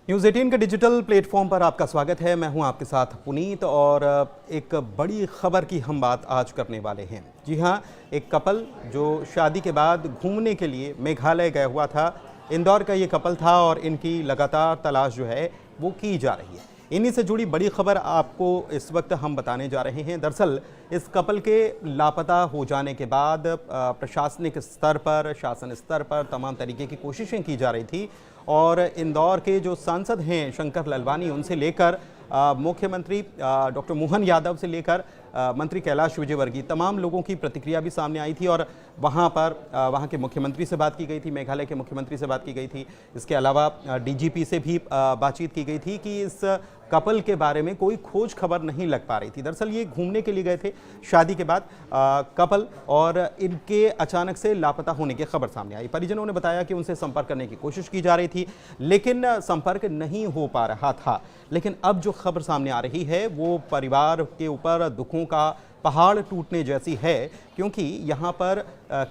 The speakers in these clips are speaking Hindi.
न्यूज़18 के डिजिटल प्लेटफॉर्म पर आपका स्वागत है। मैं हूं आपके साथ पुनीत और एक बड़ी खबर की हम बात आज करने वाले हैं। जी हां, एक कपल जो शादी के बाद घूमने के लिए मेघालय गया हुआ था। इंदौर का ये कपल था और इनकी लगातार तलाश जो है वो की जा रही है। इन्हीं से जुड़ी बड़ी खबर आपको इस वक्त हम बताने जा रहे हैं। दरअसल इस कपल के लापता हो जाने के बाद प्रशासनिक स्तर पर, शासन स्तर पर तमाम तरीके की कोशिशें की जा रही थी और इंदौर के जो सांसद हैं शंकर ललवानी, उनसे लेकर मुख्यमंत्री डॉक्टर मोहन यादव से लेकर मंत्री कैलाश विजयवर्गीय, तमाम लोगों की प्रतिक्रिया भी सामने आई थी और वहाँ के मुख्यमंत्री से बात की गई थी, मेघालय के मुख्यमंत्री से बात की गई थी। इसके अलावा डीजीपी से भी बातचीत की गई थी कि इस कपल के बारे में कोई खोज खबर नहीं लग पा रही थी। दरअसल ये घूमने के लिए गए थे शादी के बाद कपल, और इनके अचानक से लापता होने की खबर सामने आई। परिजनों ने बताया कि उनसे संपर्क करने की कोशिश की जा रही थी लेकिन संपर्क नहीं हो पा रहा था। लेकिन अब जो खबर सामने आ रही है वो परिवार के ऊपर दुखों का पहाड़ टूटने जैसी है, क्योंकि यहाँ पर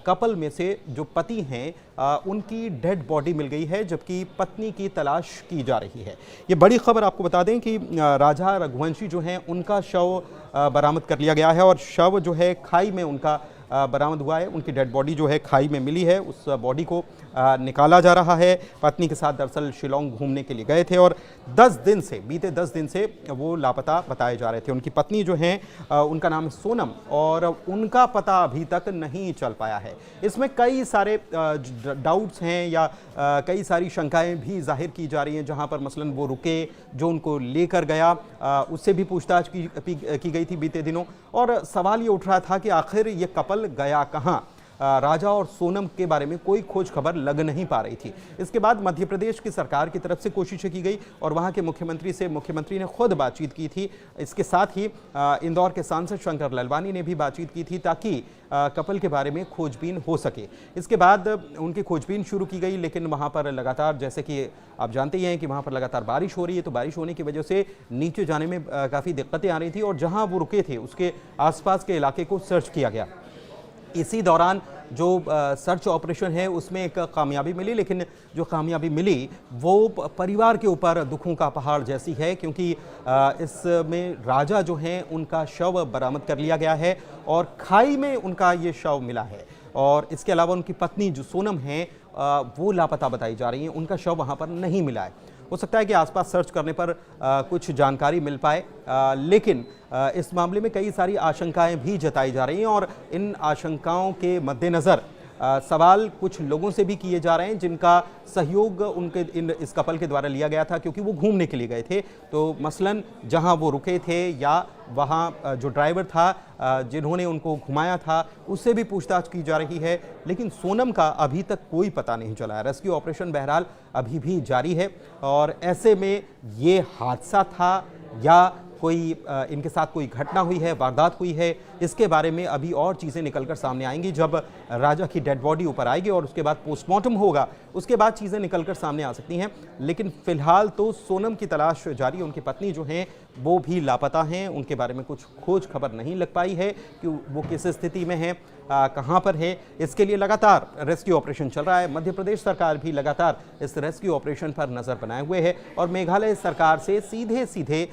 कपल में से जो पति हैं उनकी डेड बॉडी मिल गई है जबकि पत्नी की तलाश की जा रही है। ये बड़ी खबर आपको बता दें कि राजा रघुवंशी जो हैं उनका शव बरामद कर लिया गया है और शव जो है खाई में उनका बरामद हुआ है। उनकी डेड बॉडी जो है खाई में मिली है, उस बॉडी को निकाला जा रहा है। पत्नी के साथ दरअसल शिलोंग घूमने के लिए गए थे और बीते 10 दिन से वो लापता बताए जा रहे थे। उनकी पत्नी जो हैं उनका नाम है सोनम और उनका पता अभी तक नहीं चल पाया है। इसमें कई सारे डाउट्स हैं या कई सारी शंकाएं भी जाहिर की जा रही हैं। जहां पर मसलन वो रुके, जो उनको लेकर गया उससे भी पूछताछ की गई थी बीते दिनों, और सवाल ये उठ रहा था कि आखिर ये कपल गया कहां। राजा और सोनम के बारे में कोई खोज खबर लग नहीं पा रही थी। इसके बाद मध्य प्रदेश की सरकार की तरफ से कोशिशें की गई और वहां के मुख्यमंत्री ने खुद बातचीत की थी। इसके साथ ही इंदौर के सांसद शंकर ललवानी ने भी बातचीत की थी ताकि कपल के बारे में खोजबीन हो सके। इसके बाद उनकी खोजबीन शुरू की गई, लेकिन वहां पर लगातार, जैसे कि आप जानते ही हैं कि वहां पर लगातार बारिश हो रही है, तो बारिश होने की वजह से नीचे जाने में काफ़ी दिक्कतें आ रही थी और जहां वो रुके थे उसके आसपास के इलाके को सर्च किया गया। इसी दौरान जो सर्च ऑपरेशन है उसमें एक कामयाबी मिली, लेकिन जो कामयाबी मिली वो परिवार के ऊपर दुखों का पहाड़ जैसी है, क्योंकि इसमें राजा जो हैं उनका शव बरामद कर लिया गया है और खाई में उनका ये शव मिला है। और इसके अलावा उनकी पत्नी जो सोनम हैं वो लापता बताई जा रही हैं, उनका शव वहाँ पर नहीं मिला है। हो सकता है कि आसपास सर्च करने पर कुछ जानकारी मिल पाए, लेकिन इस मामले में कई सारी आशंकाएं भी जताई जा रही हैं और इन आशंकाओं के मद्देनज़र सवाल कुछ लोगों से भी किए जा रहे हैं जिनका सहयोग इस कपल के द्वारा लिया गया था, क्योंकि वो घूमने के लिए गए थे। तो मसलन जहां वो रुके थे या वहां जो ड्राइवर था जिन्होंने उनको घुमाया था उससे भी पूछताछ की जा रही है, लेकिन सोनम का अभी तक कोई पता नहीं चला है। रेस्क्यू ऑपरेशन बहरहाल अभी भी जारी है और ऐसे में ये हादसा था या कोई इनके साथ कोई घटना हुई है, वारदात हुई है, इसके बारे में अभी और चीज़ें निकलकर सामने आएंगी। जब राजा की डेड बॉडी ऊपर आएगी और उसके बाद पोस्टमार्टम होगा, उसके बाद चीज़ें निकलकर सामने आ सकती हैं। लेकिन फिलहाल तो सोनम की तलाश जारी है। उनकी पत्नी जो हैं वो भी लापता हैं, उनके बारे में कुछ खोज खबर नहीं लग पाई है कि वो किस स्थिति में हैं, कहाँ पर है। इसके लिए लगातार रेस्क्यू ऑपरेशन चल रहा है। मध्य प्रदेश सरकार भी लगातार इस रेस्क्यू ऑपरेशन पर नज़र बनाए हुए है और मेघालय सरकार से सीधे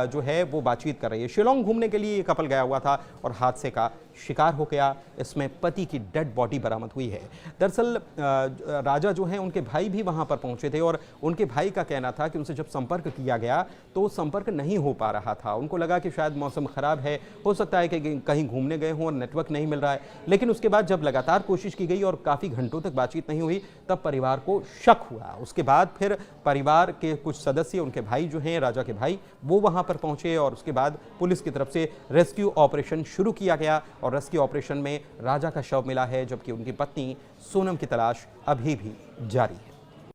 जो है वो बातचीत कर रही है। शिलोंग घूमने के लिए ये कपल गया हुआ था और हादसे का शिकार हो गया। इसमें पति की डेड बॉडी बरामद हुई है। दरअसल राजा जो हैं उनके भाई भी वहां पर पहुंचे थे और उनके भाई का कहना था कि उनसे जब संपर्क किया गया तो संपर्क नहीं हो पा रहा था। उनको लगा कि शायद मौसम ख़राब है, हो सकता है कि कहीं घूमने गए हों और नेटवर्क नहीं मिल रहा है। लेकिन उसके बाद जब लगातार कोशिश की गई और काफ़ी घंटों तक बातचीत नहीं हुई, तब परिवार को शक हुआ। उसके बाद फिर परिवार के कुछ सदस्य, उनके भाई जो हैं, राजा के भाई, वो वहाँ पर पहुँचे और उसके बाद पुलिस की तरफ से रेस्क्यू ऑपरेशन शुरू किया गया और रेस्क्यू ऑपरेशन में राजा का शव मिला है, जबकि उनकी पत्नी सोनम की तलाश अभी भी जारी है।